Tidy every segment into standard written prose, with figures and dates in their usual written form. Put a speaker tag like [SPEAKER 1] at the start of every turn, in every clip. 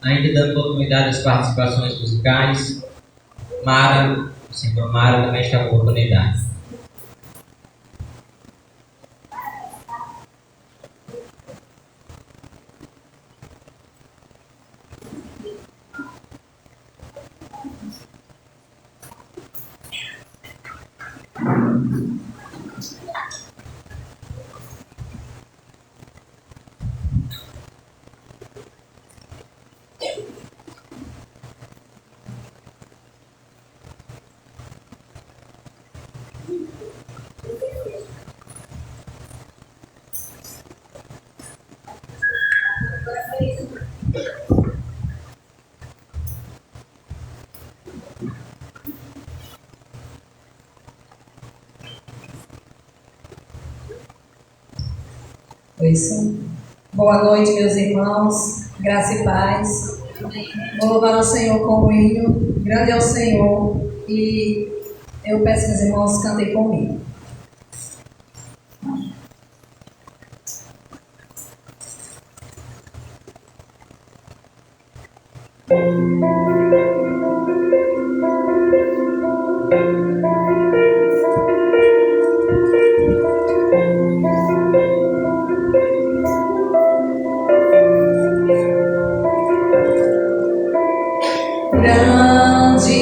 [SPEAKER 1] Ainda dando continuidade às participações musicais, Mara, o senhor Mara também está com oportunidade.
[SPEAKER 2] Boa noite, meus irmãos, graça e paz. Vou louvar o Senhor com o hino, grande é o Senhor, e eu peço que os irmãos cantem comigo.
[SPEAKER 3] Grande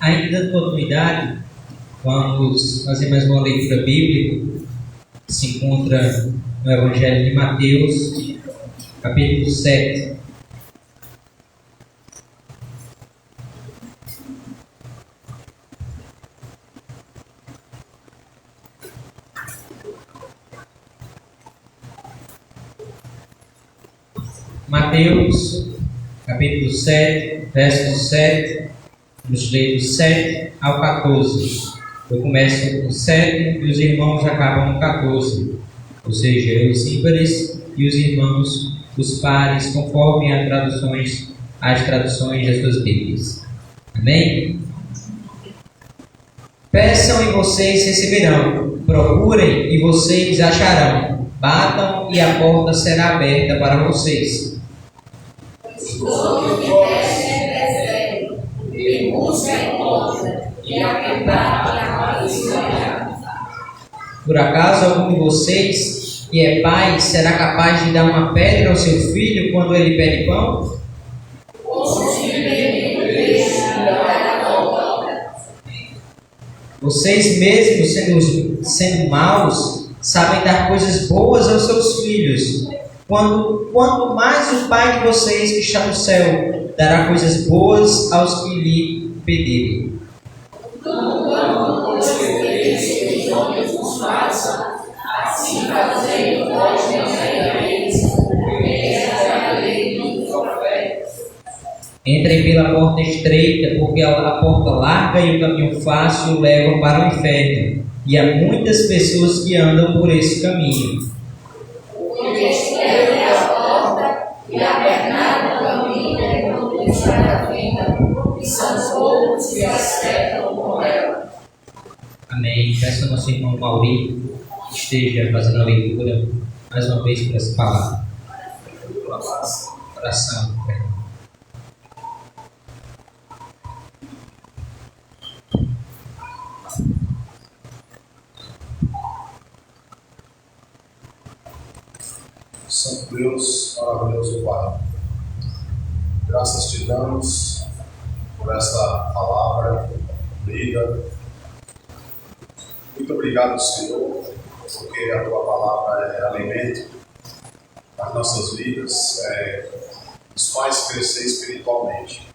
[SPEAKER 1] Ainda dando continuidade, vamos fazer mais uma leitura bíblica que se encontra no Evangelho de Mateus, capítulo 7. Mateus, capítulo 7, versos 7, nos ler do 7 ao 14. Eu começo no 7 e os irmãos acabam no 14. Ou seja, os ímpares e os irmãos, os pares, conforme as traduções das suas Bíblias. Amém? Peçam e vocês receberão. Procurem e vocês acharão. Batam e a porta será aberta para vocês.
[SPEAKER 2] Todo que recebe, e busca encontra, e aquele bate
[SPEAKER 1] Por acaso algum de vocês, que é pai, será capaz de dar uma pedra ao seu filho quando ele pede pão? Vocês mesmos, sendo maus, sabem dar coisas boas aos seus filhos. Quanto mais o Pai de vocês que está no céu dará coisas boas aos que lhe pedirem.
[SPEAKER 2] assim fazendo nós
[SPEAKER 1] Entrem pela porta estreita, porque a porta larga e o caminho fácil levam para o inferno, e há muitas pessoas que andam por esse caminho.
[SPEAKER 2] Porque estreita é a porta e apertado o caminho que para a vida, e são poucos que acertam com ela.
[SPEAKER 1] Amém. Peço ao nosso irmão Mauri que esteja fazendo a leitura mais uma vez por essa palavra. Oração.
[SPEAKER 3] Santo Deus, maravilhoso Pai, graças te damos por essa palavra lida. Muito obrigado, Senhor, porque a tua palavra é alimento para nossas vidas, nos faz crescer espiritualmente.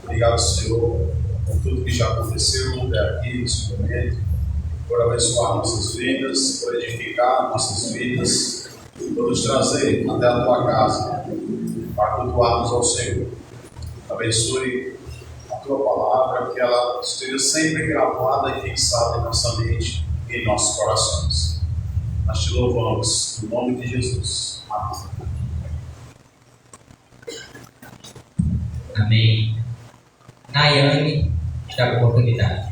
[SPEAKER 3] Obrigado, Senhor, por tudo que já aconteceu até aqui nesse momento, por abençoar nossas vidas, por edificar nossas vidas, por nos trazer até a tua casa, para cultuarmos ao Senhor. Abençoe a tua palavra, que ela esteja sempre gravada e fixada em nossa mente e em nossos corações. Nós te louvamos, no nome de Jesus. Amém.
[SPEAKER 1] Amém. Nayane está com a oportunidade.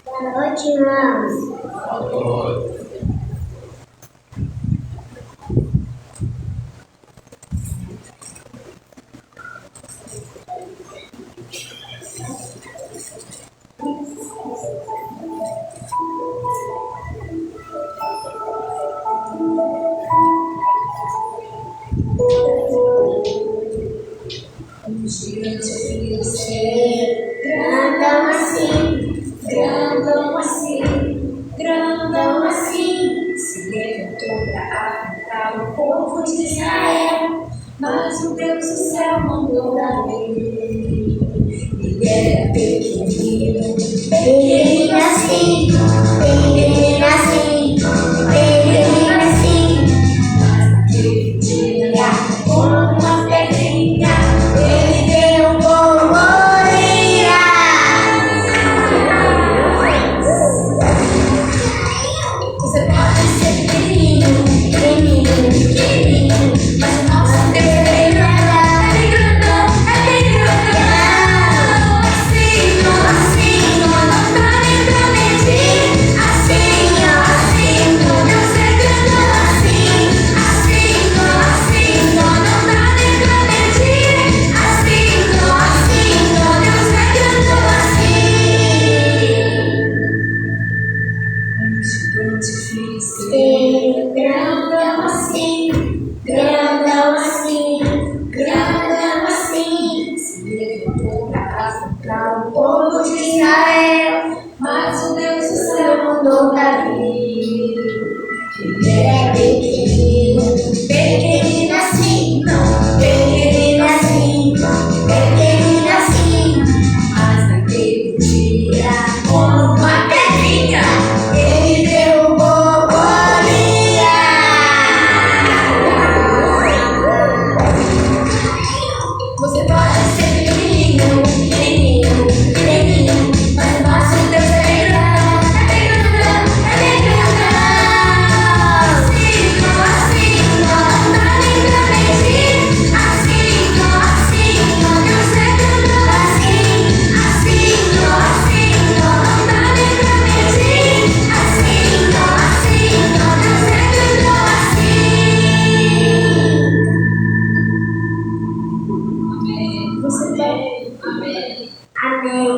[SPEAKER 4] Boa noite, irmãos. Grandão assim, se levantou para afrontar o povo de Israel, mas o Deus do céu mandou Davi. Ele era pequenino, pequenino assim, pequenino assim, pequenino assim, mas naquele dia, com uma pedrinha, ele derrubou Golias. Você pode ser pequenino, mas o nosso Deus é grandão, assim, não dá nem pra medir, assim, Deus é grandão, assim, não dá nem pra medir, assim, Deus é grandão, muito difícil. Grandão assim, se levantou para afrontar o povo de Israel, mas o Deus do céu mandou Davi. Ele era pequenino assim, pequenino assim, mas naquele dia, com uma pedrinha, ele derrubou Golias. Você pode ser pequenino, mas o nosso Deus é grandão, assim, não dá nem pra medir, assim, Deus é grandão, assim, não dá nem pra medir, assim, Deus é grandão, assim. Você tem? Amém.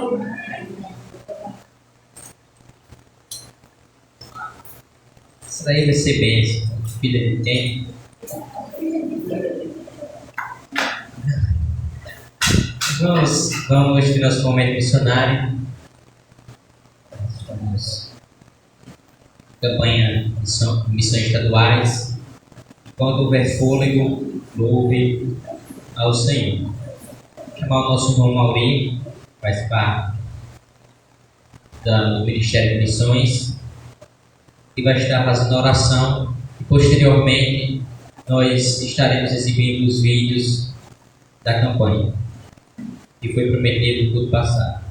[SPEAKER 1] Isso daí vai ser bênção. Filha de quem? Vamos ter nosso momento missionário. Vamos campanha missões estaduais. Quando houver fôlego, louve ao Senhor. Vou chamar o nosso irmão Maurinho, que faz parte do Ministério de Missões, e vai estar fazendo oração, e posteriormente nós estaremos exibindo os vídeos da campanha que foi prometido no culto passado.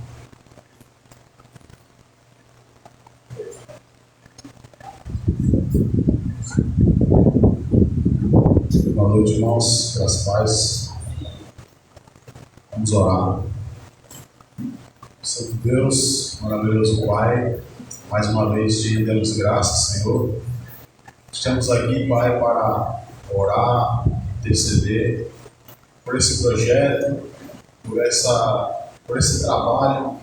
[SPEAKER 3] Boa noite, irmãos. Graças a paz. Vamos orar. Santo Deus, maravilhoso Pai, mais uma vez te rendemos graças, Senhor. Estamos aqui, Pai, para orar, interceder por esse projeto, por esse trabalho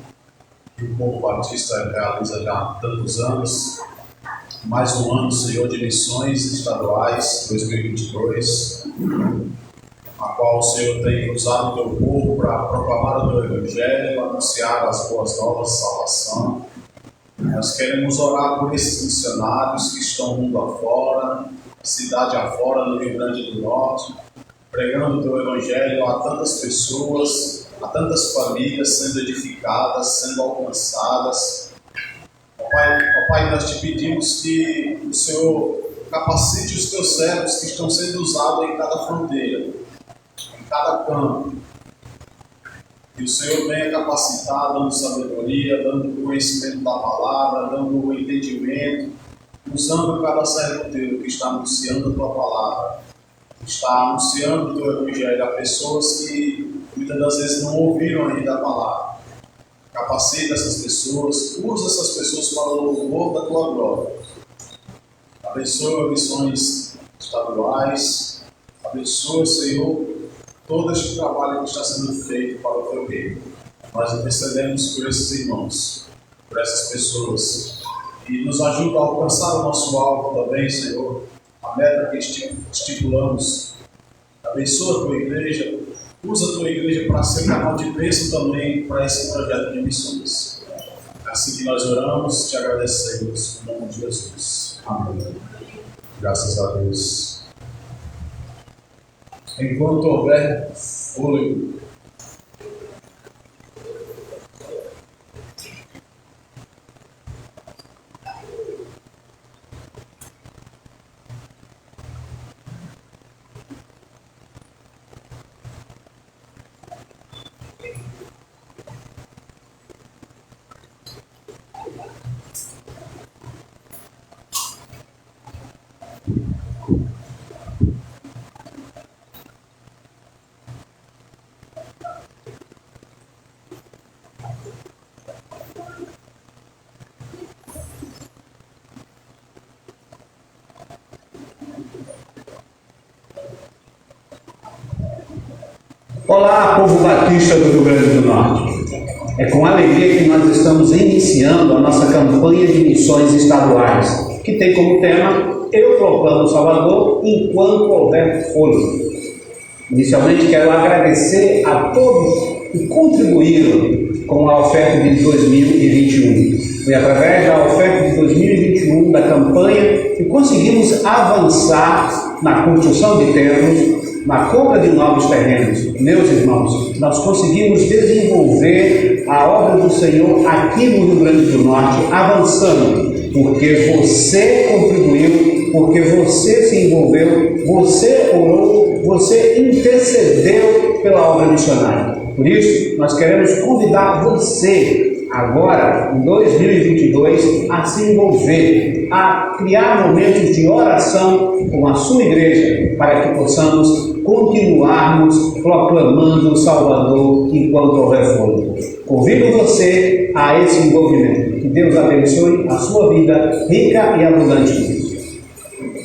[SPEAKER 3] que o povo batista realiza já há tantos anos. Mais um ano, Senhor, de missões estaduais 2022, a qual o Senhor tem usado o teu povo para proclamar o teu evangelho, anunciar as boas novas de salvação. Nós queremos orar por esses missionários que estão mundo afora, cidade afora, no Rio Grande do Norte, pregando o teu evangelho a tantas pessoas, a tantas famílias sendo edificadas, sendo alcançadas. Ó Pai, nós te pedimos que o Senhor capacite os teus servos que estão sendo usados em cada fronteira, em cada campo, Que o Senhor venha capacitar, dando sabedoria, dando conhecimento da palavra, dando o entendimento, usando cada servo teu que está anunciando a tua palavra, que está anunciando o teu evangelho a pessoas que muitas das vezes não ouviram ainda a palavra. Capacita essas pessoas, usa essas pessoas para o louvor da tua glória. Abençoa missões estaduais, abençoa, Senhor, todo este trabalho que está sendo feito para o teu reino. Nós intercedemos por esses irmãos, por essas pessoas, e nos ajuda a alcançar o nosso alvo também, Senhor, a meta que estipulamos. Abençoa a tua igreja, usa a tua igreja para ser canal de bênção também para esse projeto de missões. Assim que nós oramos, te agradecemos, em nome de Jesus. Amém. Graças a Deus. Enquanto houver fôlego,
[SPEAKER 5] Olá, povo batista do Rio Grande do Norte. É com alegria que nós estamos iniciando a nossa campanha de missões estaduais, que tem como tema Eu Proclamo Salvador enquanto houver fôlego. Inicialmente quero agradecer a todos que contribuíram com a oferta de 2021. Foi através da oferta de 2021 da campanha que conseguimos avançar na construção de terrenos, na compra de novos terrenos. Meus irmãos, nós conseguimos desenvolver a obra do Senhor aqui no Rio Grande do Norte, avançando, porque você contribuiu, porque você se envolveu, você orou, você intercedeu pela obra missionária. Por isso, nós queremos convidar você, agora, em 2022, a se envolver, a criar momentos de oração com a sua igreja, para que possamos continuarmos proclamando o Salvador enquanto houver fôlego. Convido você a esse envolvimento. Que Deus abençoe a sua vida rica e abundantemente.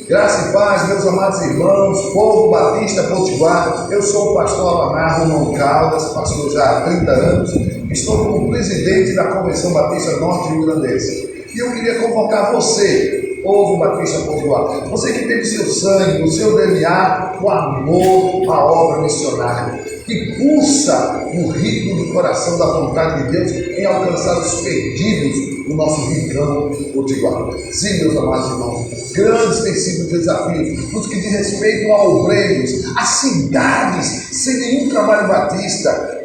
[SPEAKER 6] Graça e paz, meus amados irmãos, povo batista potiguar. Eu sou o pastor Alanardo Romão Caldas, pastor já há 30 anos. Estou como presidente da Convenção Batista Norte Rio Grandense. E eu queria convocar você, povo batista potiguar, você que tem no seu sangue, no seu DNA, o amor à obra missionária, que pulsa no ritmo do coração da vontade de Deus em alcançar os perdidos do nosso rincão potiguar. Sim, meus amados irmãos, grandes têm sido desafios nos que diz respeito a obreiros, a cidades sem nenhum trabalho batista,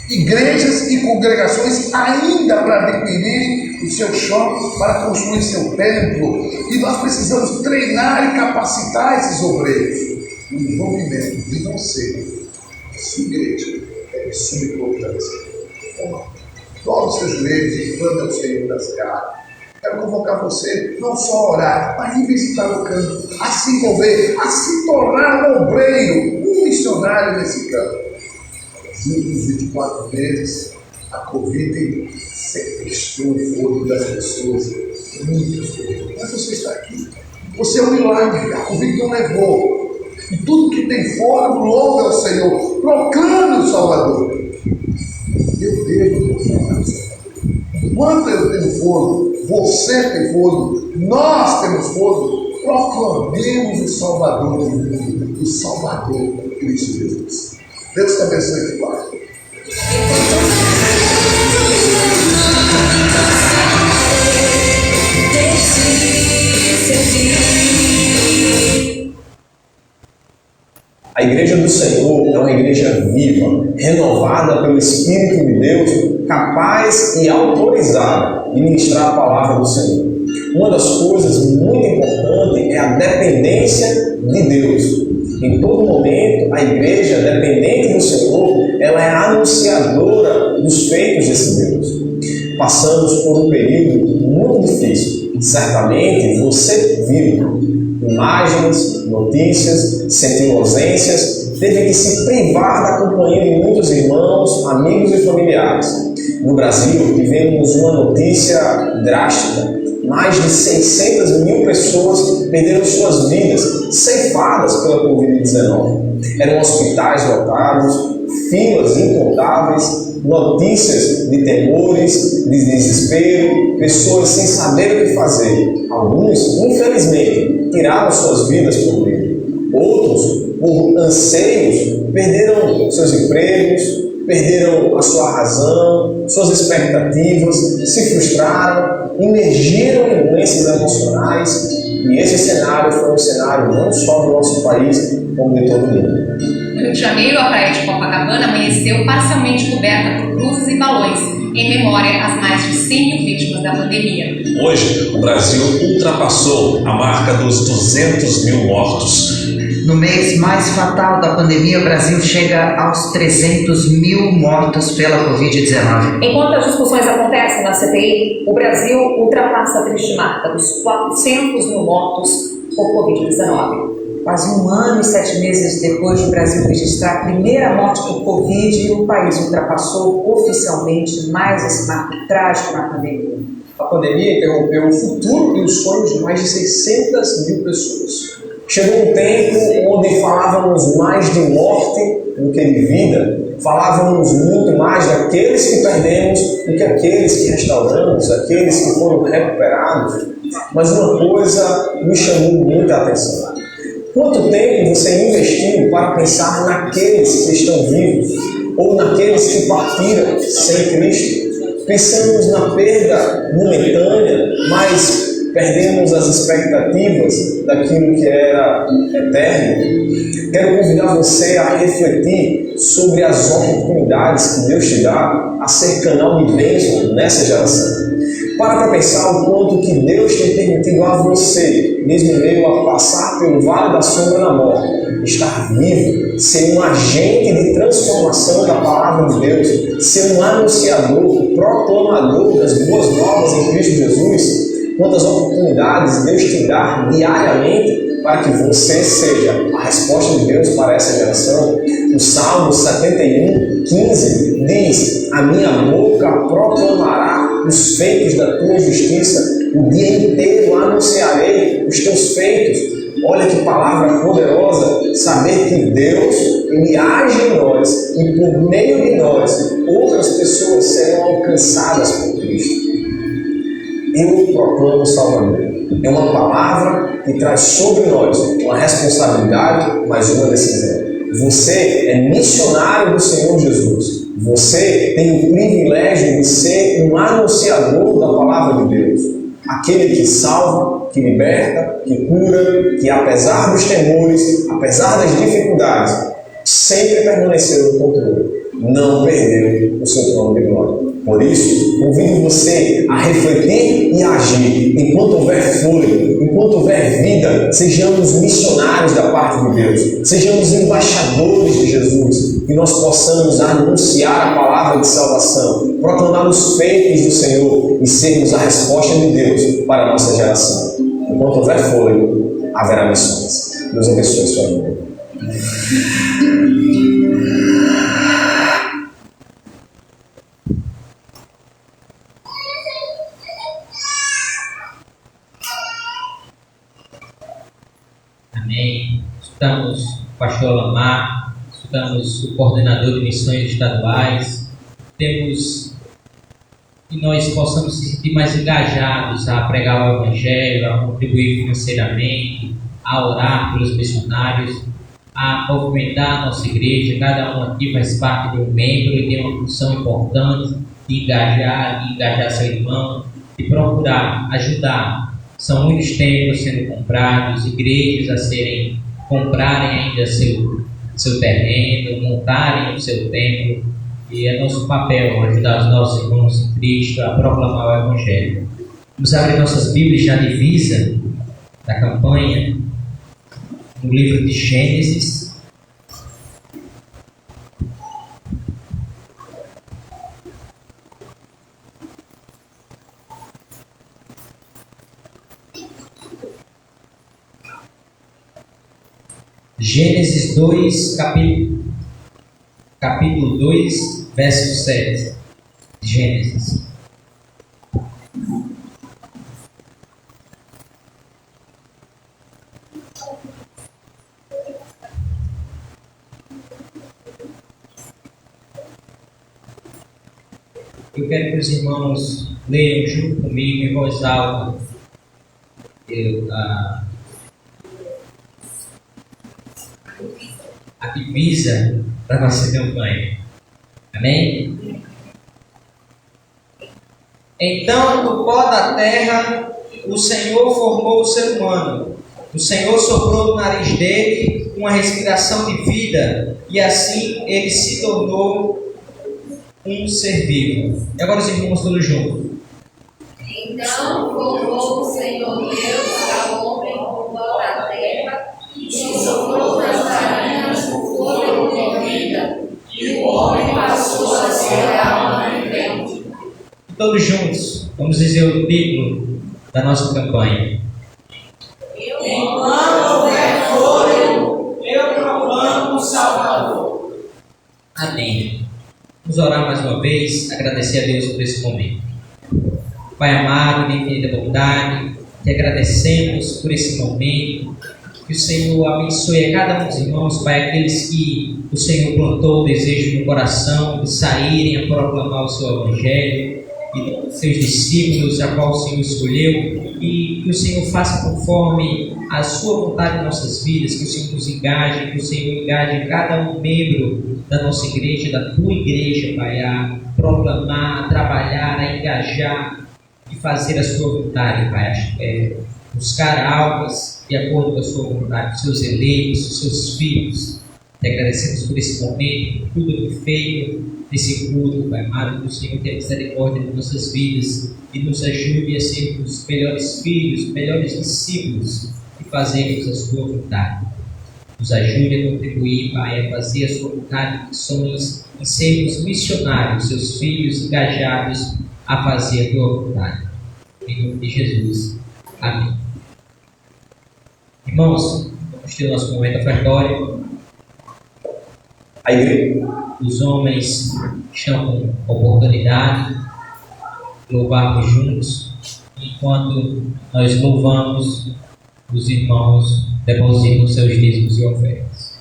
[SPEAKER 6] igrejas e congregações ainda para adquirirem o seu chão, para construir seu templo, e nós precisamos treinar e capacitar esses obreiros. O envolvimento de você, da sua igreja, é de suma importância. Dobre os seus joelhos e clame ao Senhor da Seara. Quero convocar você não só a orar, mas ir visitar o campo, a se envolver, a se tornar um obreiro, um missionário nesse campo. Nos últimos 24 meses, a Covid sequestrou o fôlego das pessoas, muitas coisas. Mas você está aqui. Você é um milagre, a Covid não levou. E tudo que tem fôlego, louva ao Senhor, proclame o Salvador. Eu devo proclamar o Salvador. Enquanto eu tenho fôlego, você tem fôlego, nós temos fôlego, proclamemos o Salvador do mundo, o Salvador Cristo Jesus. Deus te abençoe, Pai.
[SPEAKER 7] A igreja do Senhor é uma igreja viva, renovada pelo Espírito de Deus, capaz e autorizada de ministrar a palavra do Senhor. Uma das coisas muito importantes é a dependência de Deus. Em todo momento, a igreja, dependente do Senhor, ela é anunciadora dos feitos desse Deus. Passamos por um período muito difícil. Certamente você viu imagens, notícias, sentiu ausências, teve que se privar da companhia de muitos irmãos, amigos e familiares. No Brasil, tivemos uma notícia drástica. Mais de 600 mil pessoas perderam suas vidas, ceifadas pela Covid-19. Eram hospitais lotados, filas incontáveis, notícias de temores, de desespero, pessoas sem saber o que fazer. Alguns, infelizmente, tiraram suas vidas por medo. Outros, por anseios, perderam seus empregos, perderam a sua razão, suas expectativas, se frustraram, emergiram em doenças emocionais. E esse cenário foi um cenário não só do nosso país, como de todo o mundo.
[SPEAKER 8] No Rio de Janeiro, a praia de Copacabana amanheceu parcialmente coberta por cruzes e balões, em memória às mais de 100 mil vítimas da pandemia.
[SPEAKER 9] Hoje, o Brasil ultrapassou a marca dos 200 mil mortos.
[SPEAKER 10] No mês mais fatal da pandemia, o Brasil chega aos 300 mil mortos pela Covid-19.
[SPEAKER 11] Enquanto as discussões acontecem na CPI, o Brasil ultrapassa a triste marca dos 400 mil mortos por Covid-19.
[SPEAKER 10] Quase 1 ano e 7 meses depois do Brasil registrar a primeira morte por Covid, o país ultrapassou oficialmente mais esse marco trágico na pandemia.
[SPEAKER 7] A pandemia interrompeu o futuro e os sonhos de mais de 600 mil pessoas. Chegou um tempo onde falávamos mais de morte do que de vida, falávamos muito mais daqueles que perdemos do que aqueles que restauramos, aqueles que foram recuperados. Mas uma coisa me chamou muita atenção. Quanto tempo você investiu para pensar naqueles que estão vivos ou naqueles que partiram sem Cristo? Pensamos na perda momentânea, mas perdemos as expectativas daquilo que era eterno. Quero convidar você a refletir sobre as oportunidades que Deus te dá a ser canal de bênção nessa geração. Para pensar o quanto que Deus tem permitido a você, mesmo em meio a passar pelo vale da sombra da morte, estar vivo, ser um agente de transformação da palavra de Deus, ser um anunciador, proclamador das boas novas em Cristo Jesus. Quantas oportunidades Deus te dá diariamente para que você seja a resposta de Deus para essa geração. O Salmo 71, 15 diz: a minha boca proclamará os feitos da tua justiça, o dia inteiro anunciarei os teus feitos. Olha que palavra poderosa, saber que Deus, Ele age em nós e por meio de nós, outras pessoas serão alcançadas por Cristo. Eu proclamo o Salvador. É uma palavra que traz sobre nós uma responsabilidade, mas uma decisão. Você é missionário do Senhor Jesus. Você tem o privilégio de ser um anunciador da palavra de Deus. Aquele que salva, que liberta, que cura, que apesar dos temores, apesar das dificuldades, sempre permaneceu no controle. Não perdeu o seu trono de glória. Por isso, convido você a refletir e agir. Enquanto houver fôlego, enquanto houver vida, sejamos missionários da parte de Deus. Sejamos embaixadores de Jesus. Que nós possamos anunciar a palavra de salvação, proclamar os feitos do Senhor e sermos a resposta de Deus para a nossa geração. Enquanto houver fôlego, haverá missões. Deus abençoe sua vida.
[SPEAKER 1] Amém. Estamos o pastor Lamar, estamos o coordenador de missões estaduais. Temos que nós possamos se sentir mais engajados a pregar o Evangelho, a contribuir financeiramente, a orar pelos missionários, a movimentar a nossa igreja. Cada um aqui faz parte de um membro e tem uma função importante de engajar seu irmão, de procurar ajudar. São muitos templos sendo comprados, igrejas a comprarem ainda seu terreno, montarem o seu templo, e é nosso papel ajudar os nossos irmãos em Cristo a proclamar o Evangelho. Vamos abrir nossas Bíblias na divisa da campanha, no livro de Gênesis. Gênesis 2, capítulo 2, verso 7. Gênesis. Eu quero que os irmãos leiam junto comigo em voz alta a divisa da nossa campanha. Amém? Então, do pó da terra, o Senhor formou o ser humano. O Senhor soprou no nariz dele uma respiração de vida, e assim ele se tornou um ser vivo. E agora os irmãos todos juntos.
[SPEAKER 4] Então formou o Senhor Deus ao homem do pó da terra e soprou nas narinas o fôlego de vida, e o homem passou a ser alma vivente.
[SPEAKER 1] Todos juntos, vamos dizer o título da nossa campanha.
[SPEAKER 4] Enquanto houver fôlego, eu proclamo o Salvador.
[SPEAKER 1] Amém. Vamos orar mais uma vez, agradecer a Deus por esse momento. Pai amado, de infinita bondade, te agradecemos por esse momento. Que o Senhor abençoe a cada um dos irmãos, Pai, aqueles que o Senhor plantou o desejo no coração de saírem a proclamar o seu Evangelho, e seus discípulos, a qual o Senhor escolheu, e que o Senhor faça conforme a sua vontade em nossas vidas, que o Senhor nos engaje, que o Senhor engaje cada um membro da nossa igreja, da tua igreja, Pai, a proclamar, a trabalhar, a engajar e fazer a sua vontade, Pai, buscar almas de acordo com a sua vontade, os seus eleitos, os seus filhos. Te agradecemos por esse momento, por tudo que feito nesse culto, Pai amado, que o Senhor tenha misericórdia de nossas vidas e nos ajude a sermos melhores filhos, melhores discípulos e fazermos a sua vontade. Nos ajude a contribuir, Pai, a fazer a sua vontade de missões e sermos missionários, seus filhos engajados a fazer a tua vontade. Em nome de Jesus. Amém. Irmãos, vamos ter o nosso momento ofertório.
[SPEAKER 7] A igreja.
[SPEAKER 1] Os homens estão com oportunidade de louvarmos juntos. Enquanto nós louvamos, os irmãos depositam seus dízimos e ofertas.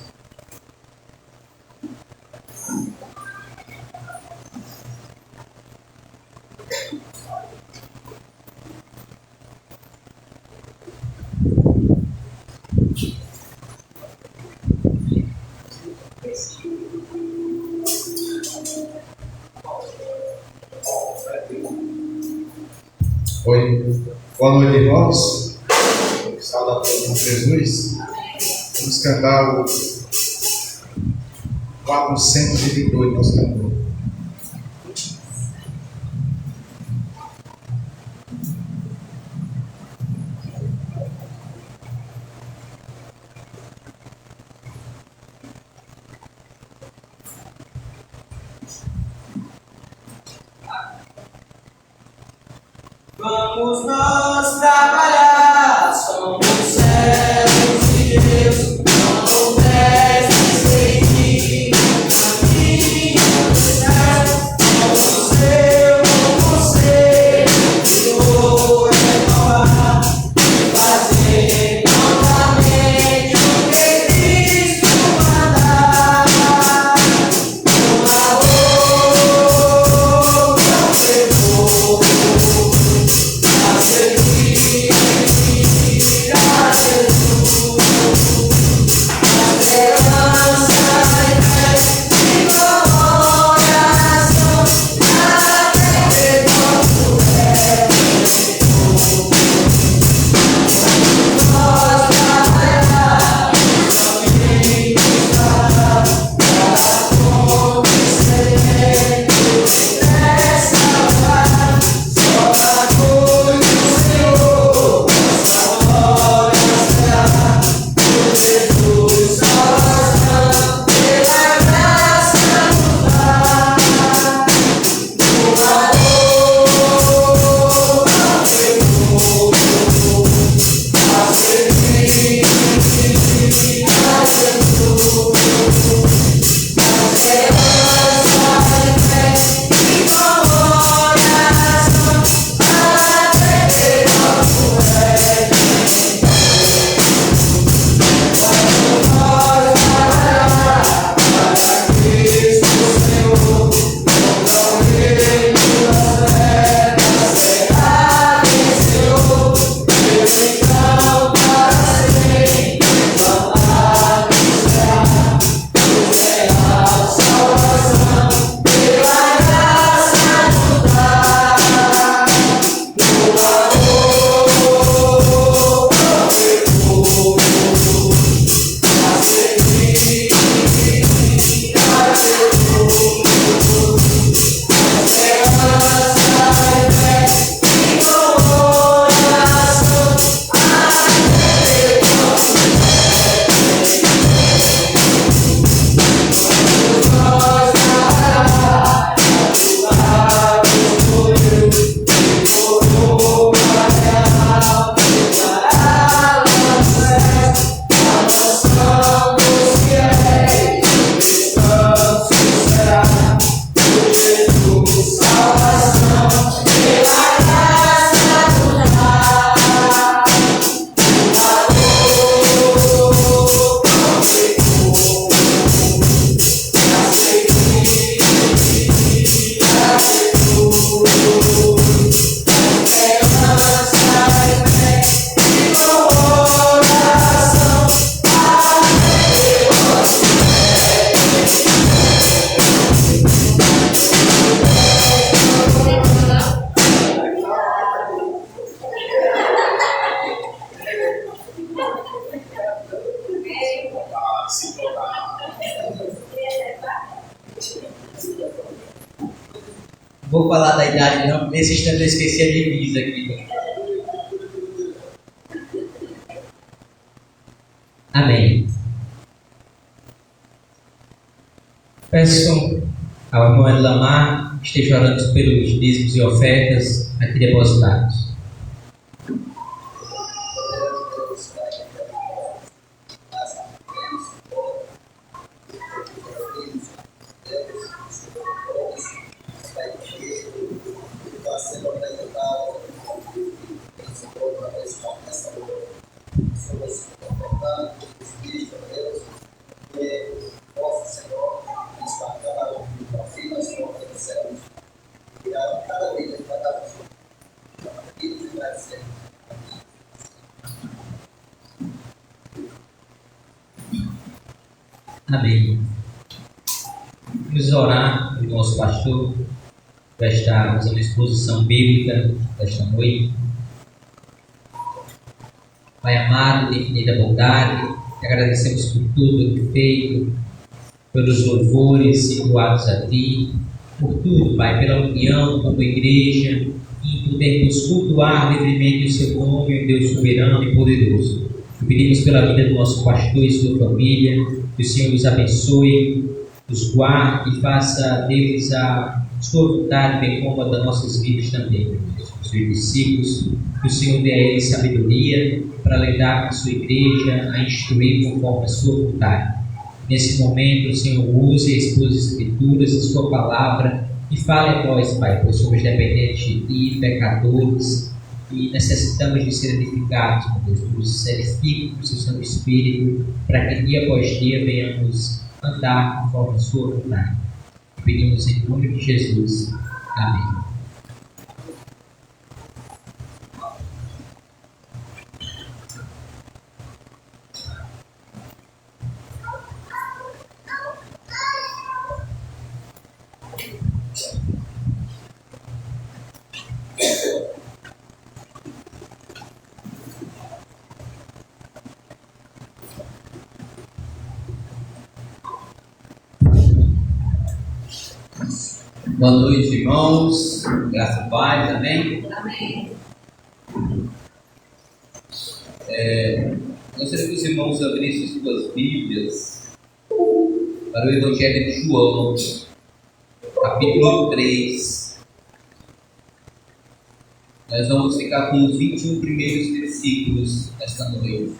[SPEAKER 3] Oi, boa noite, irmãos. Saúde a todos com Jesus. Vamos cantar o 428, nosso cantor.
[SPEAKER 12] Vamos nós trabalhar, somos servos de Deus, não desce seguir o caminho do céu. Vamos eu com você, Senhor, renovar, fazer novamente o que Cristo mandar. Com amor, não pegou. Servir
[SPEAKER 1] Vou falar da idade não, nesse instante eu esqueci a divisa aqui. Amém. Peço ao irmão Elamar que esteja orando pelos dízimos e ofertas aqui depositados. Amém. Vamos orar pelo nosso pastor, para estarmos na exposição bíblica desta noite. Pai amado, de infinita bondade, agradecemos por tudo feito, pelos louvores entoados a Ti, por tudo, Pai, pela união com a Tua igreja e por termos cultuar livremente o Seu nome, o Deus soberano e poderoso. Pedimos pela vida do nosso pastor e sua família, que o Senhor os abençoe, os guarde e faça deles a sua vontade, bem como a das nossas vidas também. Os seus discípulos, que o Senhor dê a eles sabedoria para lidar com a sua igreja, a instruir conforme a sua vontade. Nesse momento, o Senhor use e expôs as Escrituras, a sua palavra, e fale a nós, Pai, pois somos dependentes de Ti, pecadores, e necessitamos de ser edificados, meu Deus, nos edifique com o Seu Santo Espírito, para que dia após dia venhamos andar conforme a Sua vontade. Pedimos em nome de Jesus. Amém. Boa noite, irmãos. Graça e paz, amém?
[SPEAKER 2] Amém.
[SPEAKER 1] Gostaria que os irmãos abrissem suas Bíblias para o Evangelho de João, capítulo 3. Nós vamos ficar com os 21 primeiros versículos esta noite.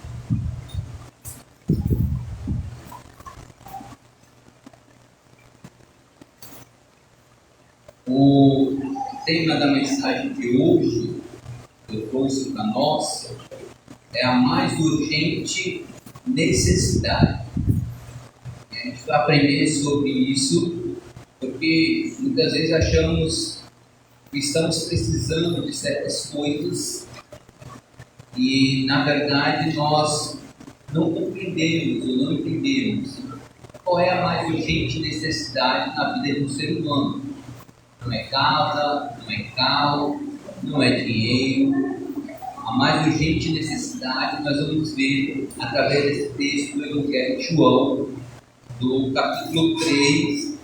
[SPEAKER 1] O tema da mensagem de hoje, que eu trouxe para nós, é a mais urgente necessidade. A gente vai aprender sobre isso, porque muitas vezes achamos que estamos precisando de certas coisas e, na verdade, nós não compreendemos ou não entendemos qual é a mais urgente necessidade na vida de um ser humano. Não é casa, não é carro, não é dinheiro. A mais urgente necessidade nós vamos ver através desse texto do Evangelho de João, do capítulo 3,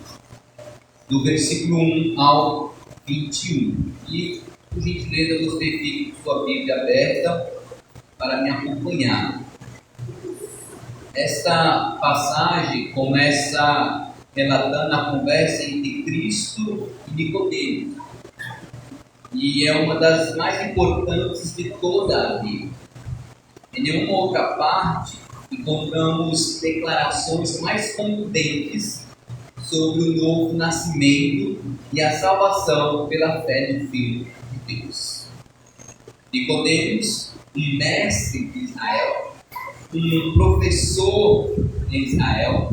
[SPEAKER 1] do versículo 1 ao 21. E, por gentileza, você fique com sua Bíblia aberta para me acompanhar. Esta passagem começa relatando a conversa entre Cristo e Nicodemo. E é uma das mais importantes de toda a Bíblia. Em nenhuma outra parte encontramos declarações mais contundentes sobre o novo nascimento e a salvação pela fé no Filho de Deus. Nicodemos, um mestre de Israel, um professor em Israel,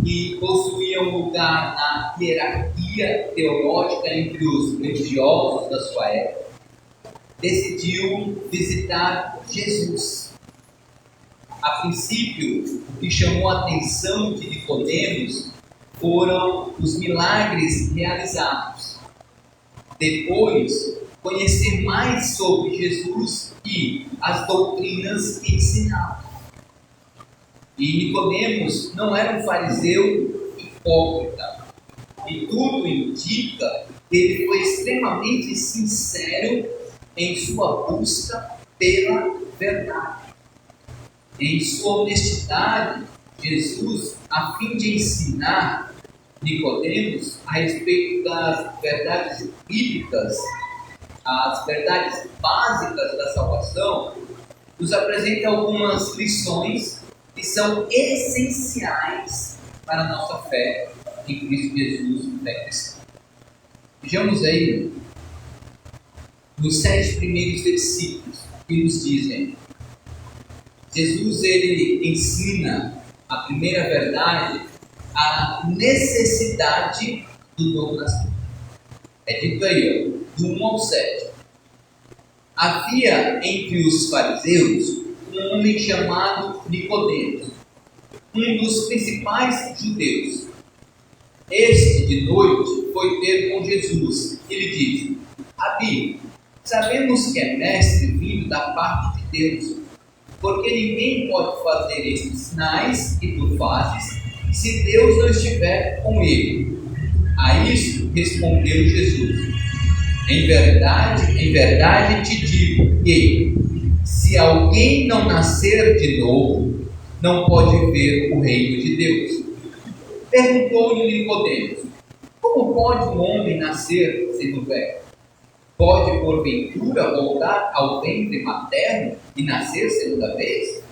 [SPEAKER 1] que possuía um lugar na hierarquia teológica entre os religiosos da sua época, decidiu visitar Jesus. A princípio, o que chamou a atenção de Nicodemos foram os milagres realizados. Depois, conhecer mais sobre Jesus e as doutrinas que ensinava. E Nicodemos não era um fariseu hipócrita. E tudo indica
[SPEAKER 13] ele foi extremamente sincero em sua busca pela verdade. Em sua honestidade, Jesus, a fim de ensinar Nicodemos a respeito das verdades bíblicas, as verdades básicas da salvação, nos apresenta algumas lições que são essenciais para a nossa fé em Cristo Jesus, fé cristã. Vejamos aí nos 7 primeiros versículos que nos dizem: Jesus, ele ensina a primeira verdade, a necessidade do novo nascimento. É dito aí, do 1 ao 7. Havia entre os fariseus um homem chamado Nicodemos, um dos principais judeus. Este, de noite, foi ter com Jesus e lhe disse: Rabi, sabemos que é mestre vindo da parte de Deus, porque ninguém pode fazer estes sinais que tu fazes se Deus não estiver com ele. A isso respondeu Jesus: em verdade te digo que, se alguém não nascer de novo, não pode ver o reino de Deus. Perguntou-lhe Nicodemos: como pode um homem nascer sendo velho? Pode, porventura, voltar ao ventre materno e nascer segunda vez?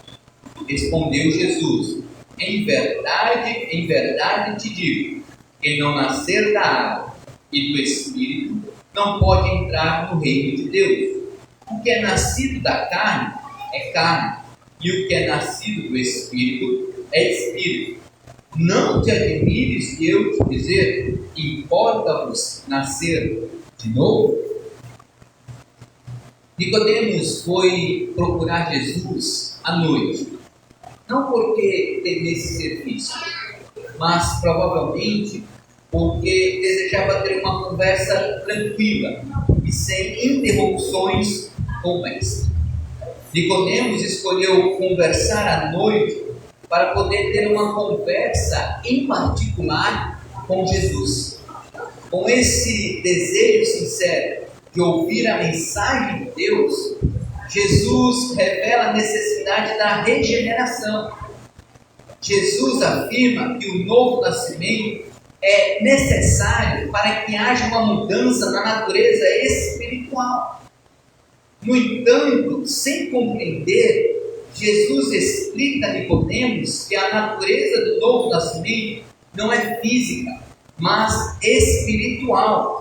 [SPEAKER 13] Respondeu Jesus: em verdade te digo, quem não nascer da água e do Espírito não pode entrar no reino de Deus. O que é nascido da carne é carne, e o que é nascido do Espírito é Espírito. Não te admires de eu te dizer: importa-vos nascer de novo? Nicodemos foi procurar Jesus à noite, não porque temesse ser visto, mas provavelmente porque desejava ter uma conversa tranquila e sem interrupções com o mestre. Nicodemos escolheu conversar à noite para poder ter uma conversa em particular com Jesus. Com esse desejo sincero de ouvir a mensagem de Deus, Jesus revela a necessidade da regeneração. Jesus afirma que o novo nascimento é necessário para que haja uma mudança na natureza espiritual. No entanto, sem compreender, Jesus explica a Nicodemos que a natureza do novo nascimento não é física, mas espiritual.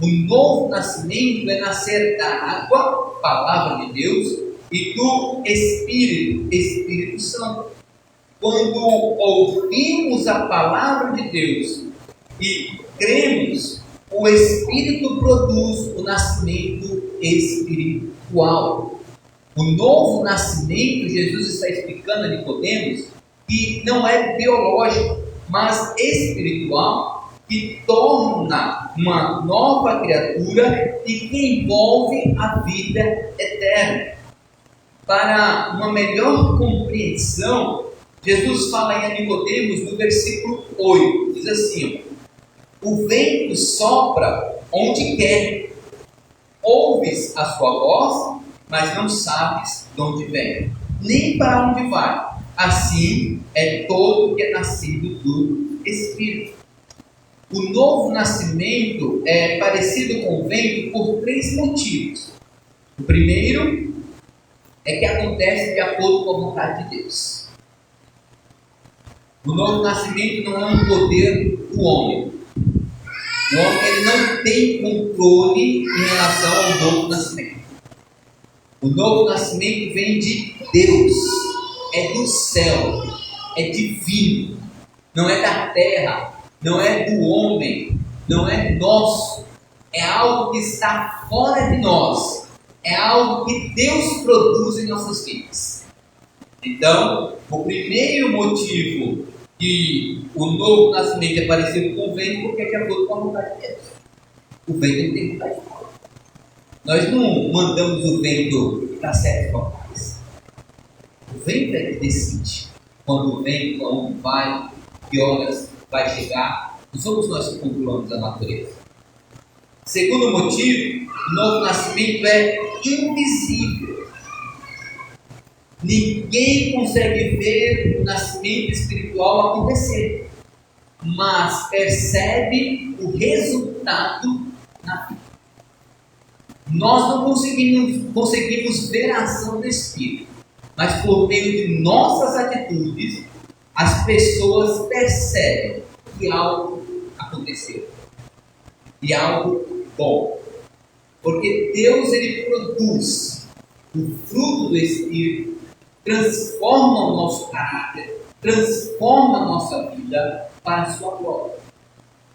[SPEAKER 13] O novo nascimento é nascer da água, palavra de Deus, e do Espírito, Espírito Santo. Quando ouvimos a palavra de Deus e cremos, o Espírito produz o nascimento espiritual. O novo nascimento, Jesus está explicando a Nicodemos, que não é biológico, mas espiritual, que torna uma nova criatura e que envolve a vida eterna. Para uma melhor compreensão, Jesus fala aí a Nicodemos no versículo 8, diz assim: o vento sopra onde quer, ouves a sua voz, mas não sabes de onde vem, nem para onde vai. Assim é todo que é nascido do Espírito. O novo nascimento é parecido com o vento por 3 motivos. O primeiro é que acontece de acordo com a vontade de Deus. O novo nascimento não é um poder do homem. O homem ele não tem controle em relação ao novo nascimento. O novo nascimento vem de Deus, é do céu, é divino, não é da terra, não é do homem, não é nosso, é algo que está fora de nós, é algo que Deus produz em nossas vidas. Então, o primeiro motivo que o novo nascimento é parecido com o vento, porque é de acordo com a vontade de Deus. O vento tem vontade. Nós não mandamos o vento para certos locais. O vento é que decide quando vem, quando vai, que horas vai chegar. Não somos nós que controlamos a natureza. Segundo motivo, o novo nascimento é invisível. Ninguém consegue ver o nascimento espiritual acontecer, mas percebe o resultado na vida. Nós não conseguimos ver a ação do Espírito, mas por meio de nossas atitudes, as pessoas percebem que algo aconteceu, e algo bom. Porque Deus, ele produz o fruto do Espírito, transforma o nosso caráter, transforma a nossa vida para a sua glória.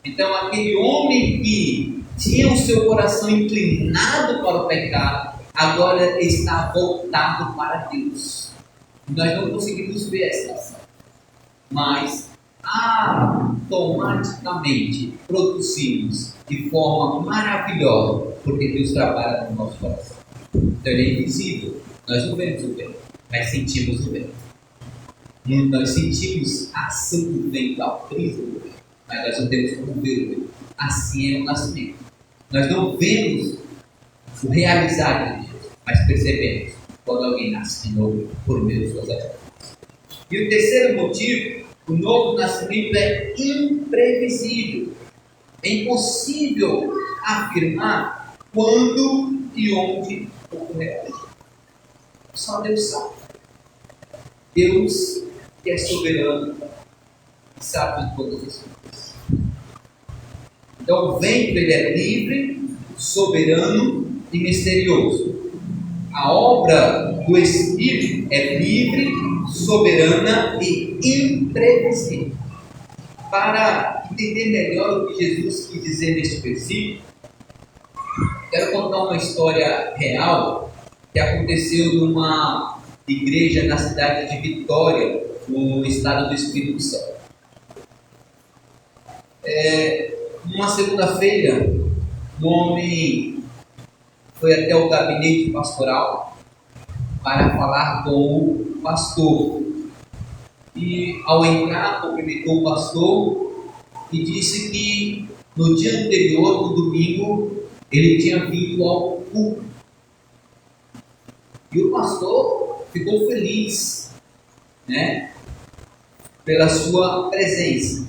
[SPEAKER 13] Então, aquele homem que tinha o seu coração inclinado para o pecado, agora está voltado para Deus. Nós não conseguimos ver essa ação, mas automaticamente produzimos de forma maravilhosa, porque Deus trabalha no nosso coração. Então ele é invisível, nós não vemos o bem, mas sentimos o bem. Nós sentimos a ação do bem, a brisa do bem, mas nós não temos como ver o bem. Assim é o nascimento. Nós não vemos o realizar de Deus, mas percebemos quando alguém nasce de novo por meio de suas atitudes. E o terceiro motivo, o novo nascimento é imprevisível. É impossível afirmar quando e onde ocorrerá. Só Deus sabe. Deus que é soberano e sabe de todas as coisas. Então o vento ele é livre, soberano e misterioso. A obra do Espírito é livre, soberana e imprevisível. Para entender melhor o que Jesus quis dizer neste versículo, quero contar uma história real que aconteceu numa igreja na cidade de Vitória, no estado do Espírito Santo. Numa segunda-feira, um homem foi até o gabinete pastoral para falar com o pastor. E ao entrar, cumprimentou o pastor e disse que no dia anterior, no domingo, ele tinha vindo ao culto. E o pastor ficou feliz, pela sua presença.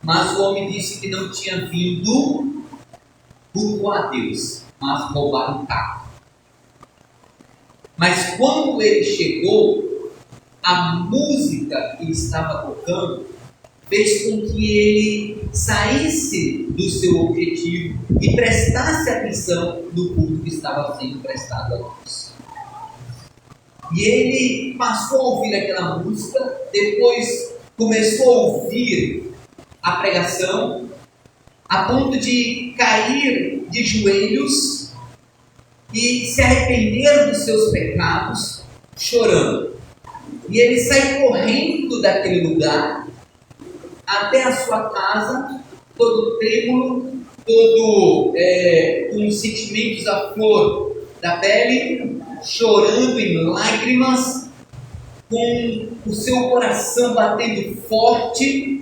[SPEAKER 13] Mas o homem disse que não tinha vindo cultuar a Deus, mas roubar um carro. Mas quando ele chegou, a música que estava tocando fez com que ele saísse do seu objetivo e prestasse atenção no culto que estava sendo prestado a Deus. E ele passou a ouvir aquela música, depois começou a ouvir a pregação, a ponto de cair de joelhos e se arrepender dos seus pecados, chorando. E ele sai correndo daquele lugar até a sua casa, todo trêmulo, todo com sentimentos à flor da pele, chorando em lágrimas, com o seu coração batendo forte.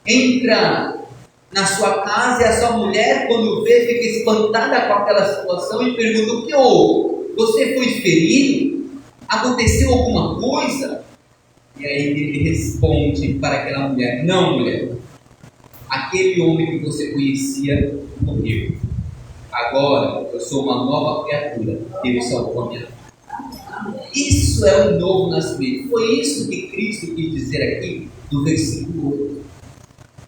[SPEAKER 13] Entra na sua casa e a sua mulher, quando vê, fica espantada com aquela situação e pergunta: o que houve? Você foi ferido? Aconteceu alguma coisa? E aí ele responde para aquela mulher: não, mulher, aquele homem que você conhecia morreu. Agora eu sou uma nova criatura, ele salvou a minha vida. Isso é um novo nascimento. Foi isso que Cristo quis dizer aqui no versículo 8.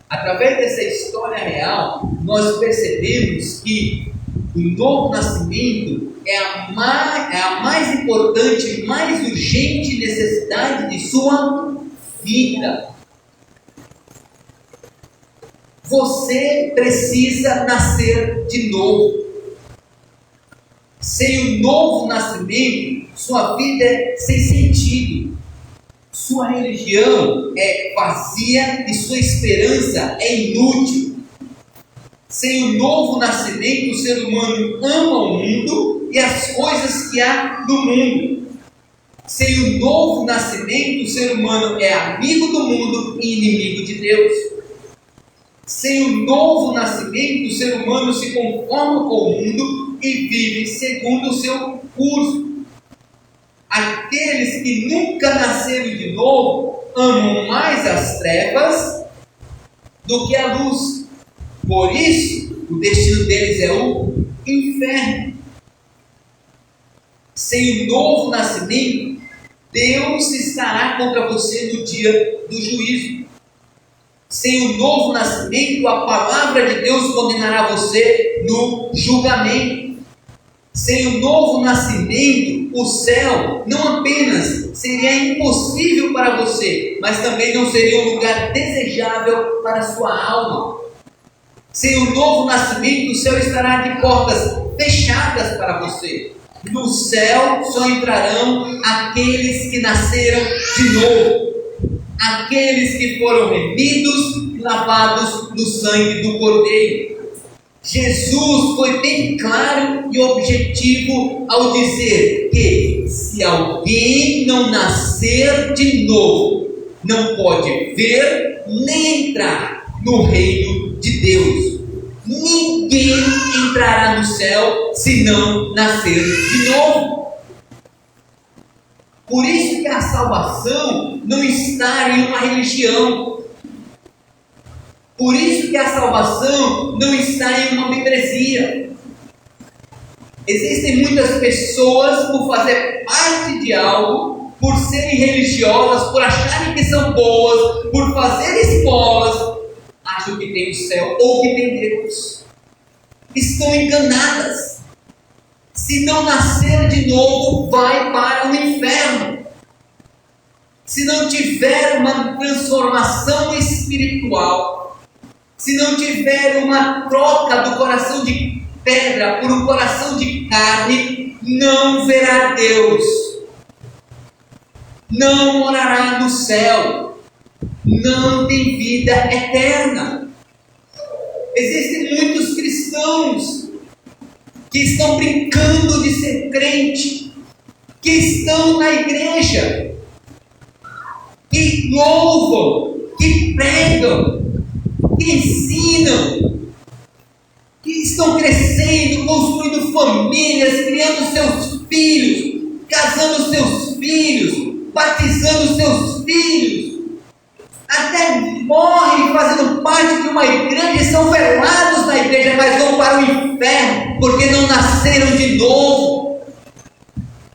[SPEAKER 13] Através dessa história real, nós percebemos que o novo nascimento é a mais importante, mais urgente necessidade de sua vida. Você precisa nascer de novo. Sem o novo nascimento, sua vida é sem sentido. Sua religião é vazia e sua esperança é inútil. Sem o novo nascimento, o ser humano ama o mundo e as coisas que há no mundo. Sem o novo nascimento, o ser humano é amigo do mundo e inimigo de Deus. Sem o novo nascimento, o ser humano se conforma com o mundo e vive segundo o seu curso. Aqueles que nunca nasceram de novo amam mais as trevas do que a luz. Por isso, o destino deles é o inferno. Sem o novo nascimento, Deus estará contra você no dia do juízo. Sem o novo nascimento, a palavra de Deus condenará você no julgamento. Sem o novo nascimento, o céu não apenas seria impossível para você, mas também não seria um lugar desejável para a sua alma. Sem o novo nascimento, o céu estará de portas fechadas para você. No céu só entrarão aqueles que nasceram de novo, aqueles que foram remidos e lavados no sangue do Cordeiro. Jesus foi bem claro e objetivo ao dizer que se alguém não nascer de novo, não pode ver nem entrar no reino de Deus. Ninguém entrará no céu se não nascer de novo. Por isso que a salvação não está em uma religião. Por isso que a salvação não está em uma membresia. Existem muitas pessoas, por fazer parte de algo, por serem religiosas, por acharem que são boas, por fazer esmolas, acham que tem o céu ou que tem Deus. Estão enganadas. Se não nascer de novo, vai para o inferno. Se não tiver uma transformação espiritual, se não tiver uma troca do coração de pedra por um coração de carne, não verá Deus, não morará no céu, não tem vida eterna. Existem muitos cristãos que estão brincando de ser crente, que estão na igreja, que louvam, que pregam, que ensinam, que estão crescendo, construindo famílias, criando seus filhos, casando seus filhos, batizando seus filhos, até morrem fazendo parte de uma igreja e são velados na igreja, mas vão para o inferno porque não nasceram de novo.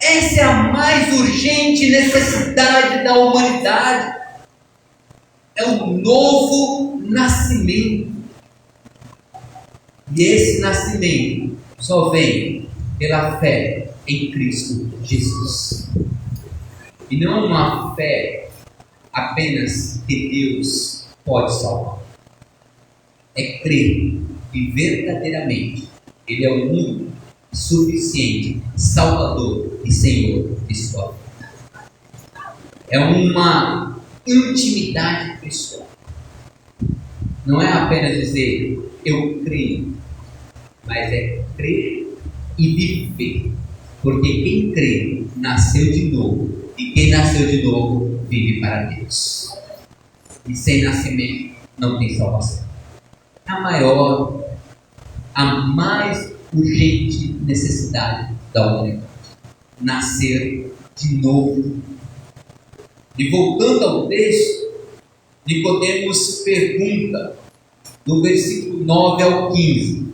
[SPEAKER 13] Essa é a mais urgente necessidade da humanidade. É um novo nascimento. E esse nascimento só vem pela fé em Cristo Jesus. E não uma fé apenas que Deus pode salvar. É crer que verdadeiramente Ele é o único, suficiente, Salvador e Senhor de sua vida. É uma intimidade pessoal. Não é apenas dizer eu creio, mas é crer e viver. Porque quem crê nasceu de novo, e quem nasceu de novo vive para Deus. E sem nascimento não tem salvação. A maior, a mais urgente necessidade da humanidade: nascer de novo. E voltando ao texto, Nicodemos pergunta, do versículo 9 ao 15: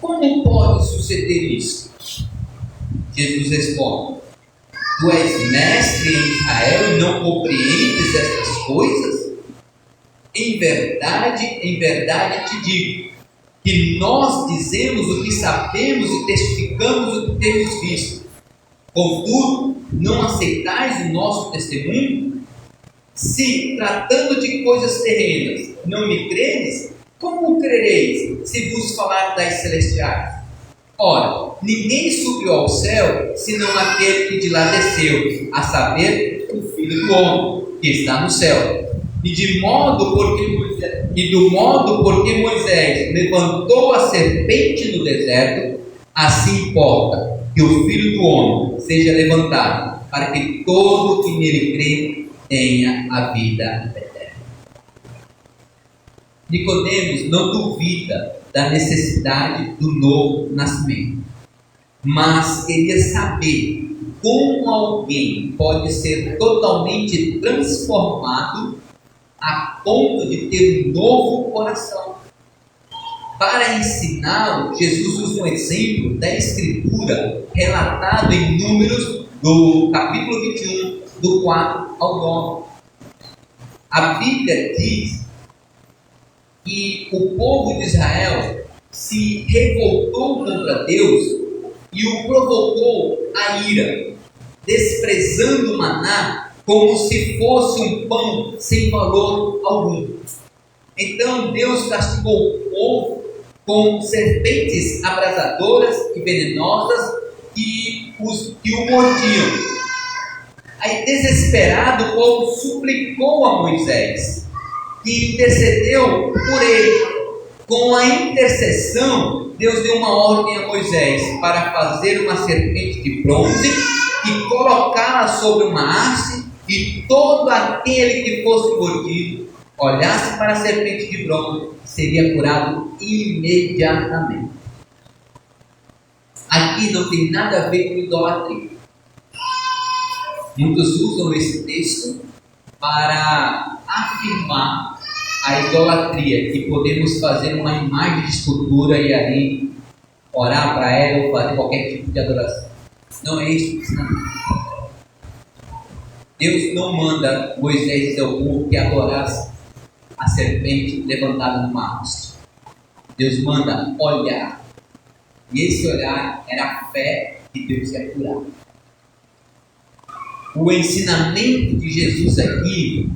[SPEAKER 13] como pode suceder isso? Jesus responde: tu és mestre em Israel e não compreendes estas coisas? Em verdade te digo, que nós dizemos o que sabemos e testificamos o que temos visto. Contudo, não aceitais o nosso testemunho? Se, tratando de coisas terrenas, não me credes, como crereis se vos falar das celestiais? Ora, ninguém subiu ao céu, senão aquele que de lá desceu, a saber, o Filho do Homem, que está no céu. E do modo porque Moisés levantou a serpente no deserto, assim importa que o Filho do Homem seja levantado, para que todo que nele crê tenha a vida eterna. Nicodemos não duvida da necessidade do novo nascimento, mas queria saber como alguém pode ser totalmente transformado a ponto de ter um novo coração. Para ensiná-lo, Jesus usa um exemplo da Escritura relatado em Números, do capítulo 21, do 4 ao 9. A Bíblia diz que o povo de Israel se revoltou contra Deus e o provocou a ira, desprezando o maná como se fosse um pão sem valor algum. Então Deus castigou o povo com serpentes abrasadoras e venenosas que o mordiam. Aí, desesperado, o povo suplicou a Moisés, que intercedeu por ele. Com a intercessão, Deus deu uma ordem a Moisés para fazer uma serpente de bronze e colocá-la sobre uma haste, e todo aquele que fosse mordido olhasse para a serpente de bronze seria curado imediatamente. Aqui não tem nada a ver com idolatria. Muitos usam esse texto para afirmar a idolatria, que podemos fazer uma imagem de escultura e ali orar para ela ou fazer qualquer tipo de adoração. Não é isso que ensinamento. Deus não manda Moisés dizer ao povo que adorasse a serpente levantada numa haste. Deus manda olhar. E esse olhar era a fé que Deus ia curar. O ensinamento de Jesus aqui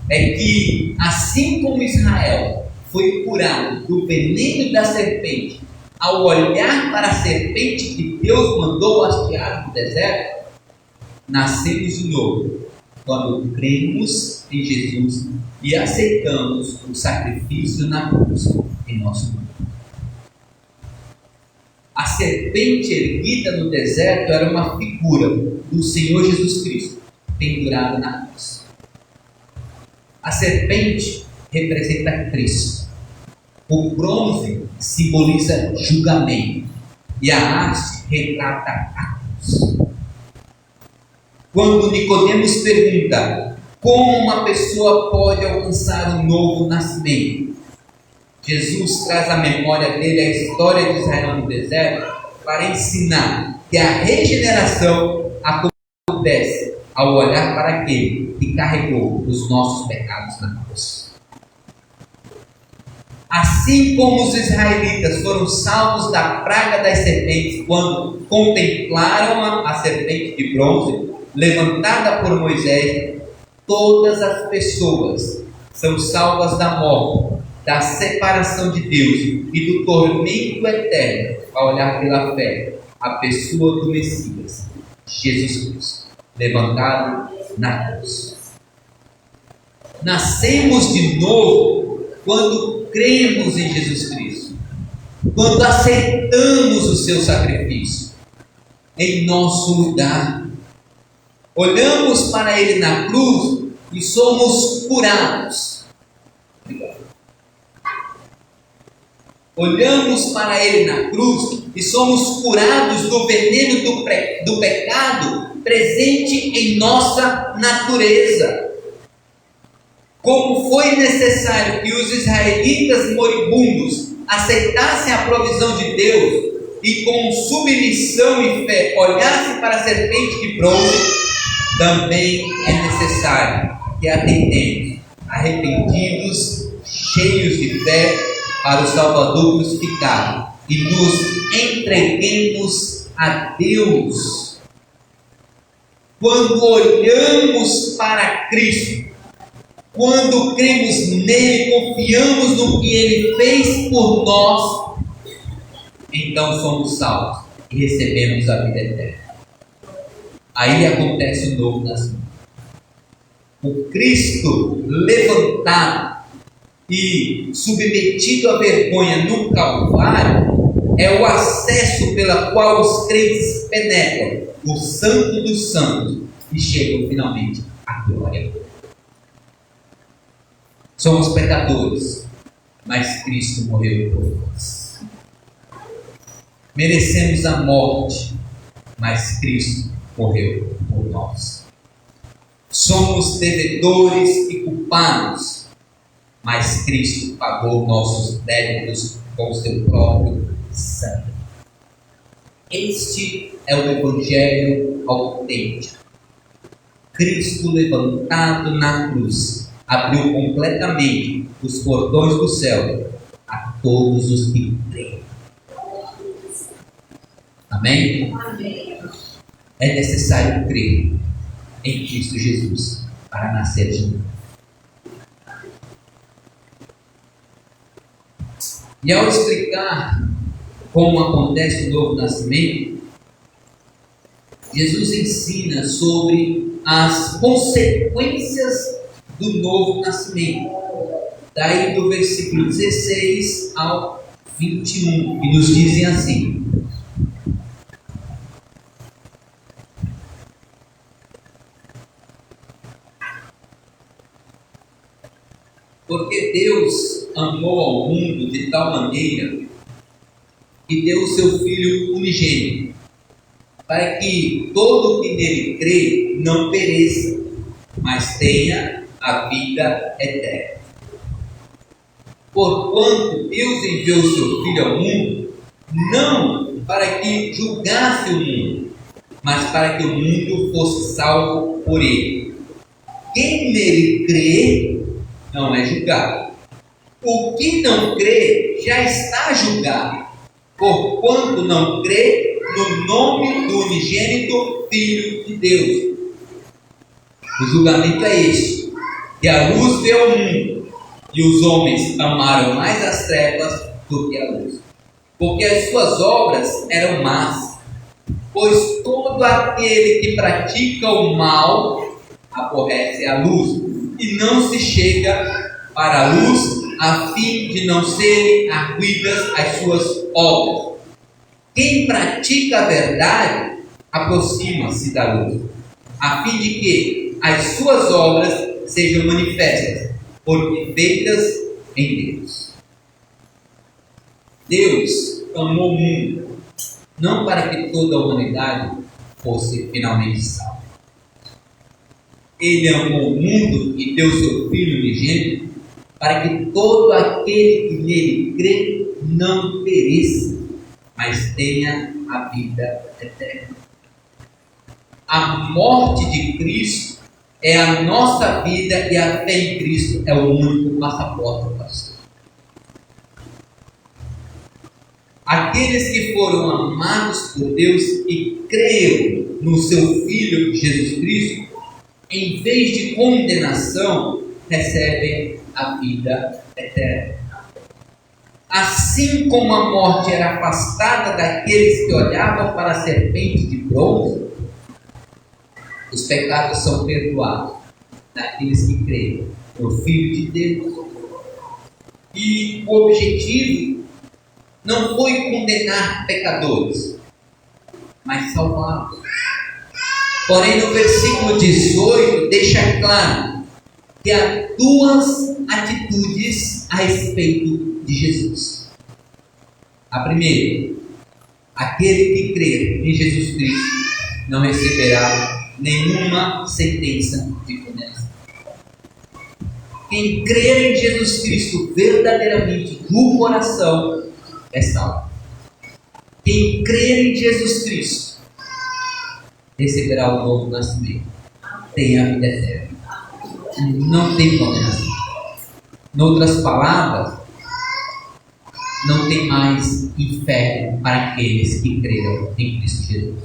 [SPEAKER 13] é que, assim como Israel foi curado do veneno da serpente ao olhar para a serpente que Deus mandou hastear no deserto, nascemos de novo quando cremos em Jesus e aceitamos o sacrifício na cruz em nosso nome. A serpente erguida no deserto era uma figura do Senhor Jesus Cristo, pendurado na cruz. A serpente representa Cristo. O bronze simboliza julgamento e a haste retrata a cruz. Quando Nicodemos pergunta como uma pessoa pode alcançar um novo nascimento, Jesus traz à memória dele a história de Israel no deserto para ensinar que a regeneração acontece ao olhar para aquele que carregou os nossos pecados na cruz. Assim como os israelitas foram salvos da praga das serpentes quando contemplaram a serpente de bronze levantada por Moisés, todas as pessoas são salvas da morte, da separação de Deus e do tormento eterno ao olhar pela fé a pessoa do Messias, Jesus Cristo, levantado na cruz. Nascemos de novo quando cremos em Jesus Cristo, quando aceitamos o seu sacrifício em nosso lugar. Olhamos para ele na cruz e somos curados. Olhamos para ele na cruz e somos curados do veneno do pecado presente em nossa natureza. Como foi necessário que os israelitas moribundos aceitassem a provisão de Deus e com submissão e fé olhassem para a serpente de bronze, também é necessário que atendemos arrependidos, cheios de fé, para o Salvador crucificado e nos entreguemos a Deus. Quando olhamos para Cristo, quando cremos nele, confiamos no que ele fez por nós, então somos salvos e recebemos a vida eterna. Aí acontece o novo nascimento. O Cristo levantado e submetido à vergonha no Calvário é o acesso pela qual os crentes penetram o Santo dos Santos e chegam finalmente à glória. Somos pecadores, mas Cristo morreu por nós. Merecemos a morte, mas Cristo morreu por nós. Somos devedores e culpados, mas Cristo pagou nossos débitos com o seu próprio sangue. Este é o Evangelho autêntico. Cristo levantado na cruz abriu completamente os portões do céu a todos os que creem. Amém?
[SPEAKER 2] Amém.
[SPEAKER 13] É necessário crer em Cristo Jesus para nascer de novo. E ao explicar como acontece o novo nascimento, Jesus ensina sobre as consequências do novo nascimento. Daí do versículo 16 ao 21, que nos dizem assim: porque Deus amou ao mundo de tal maneira que deu o seu Filho unigênito, para que todo o que nele crê não pereça, mas tenha a vida eterna. Porquanto Deus enviou o seu Filho ao mundo, não para que julgasse o mundo, mas para que o mundo fosse salvo por ele. Quem nele crê não é julgado. O que não crê já está julgado, porquanto não crê no nome do unigênito Filho de Deus. O julgamento é este: que a luz veio ao mundo, e os homens amaram mais as trevas do que a luz, porque as suas obras eram más. Pois todo aquele que pratica o mal aborrece a luz, e não se chega para a luz, a fim de não serem arguidas as suas obras. Quem pratica a verdade aproxima-se da luz, a fim de que as suas obras sejam manifestas, porque feitas em Deus. Deus amou o mundo, não para que toda a humanidade fosse finalmente salva. Ele amou o mundo e deu seu Filho unigênito, para que todo aquele que nele crê não pereça, mas tenha a vida eterna. A morte de Cristo é a nossa vida, e a fé em Cristo é o único passaporte para isso. Aqueles que foram amados por Deus e creram no seu Filho Jesus Cristo, em vez de condenação, recebem a vida eterna. Assim como a morte era afastada daqueles que olhavam para a serpente de bronze, os pecados são perdoados daqueles que creem no Filho de Deus. E o objetivo não foi condenar pecadores, mas salvá-los. Porém, no versículo 18 deixa claro que há duas atitudes a respeito de Jesus. A primeira: aquele que crer em Jesus Cristo não receberá nenhuma sentença de condenação. Quem crer em Jesus Cristo verdadeiramente do coração é salvo. Quem crer em Jesus Cristo receberá o novo nascimento, tem a vida eterna, não tem condenação. Em outras palavras, não tem mais inferno para aqueles que creram em Cristo Jesus.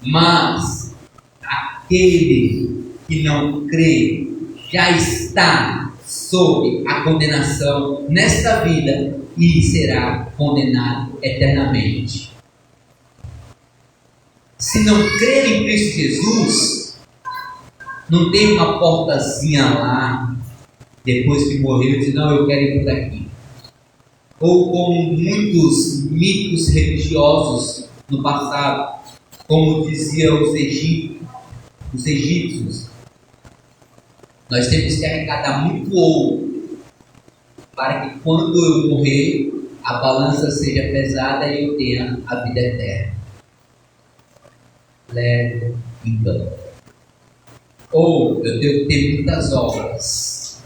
[SPEAKER 13] Mas aquele que não crê já está sob a condenação nesta vida e será condenado eternamente. Se não crer em Cristo Jesus, não tem uma portazinha lá, depois que morreu, diz: não, eu quero ir por aqui. Ou como muitos mitos religiosos no passado, como diziam os egípcios, nós temos que arrecadar muito ouro para que quando eu morrer, a balança seja pesada e eu tenha a vida eterna. Leve engano. Ou eu devo ter muitas obras,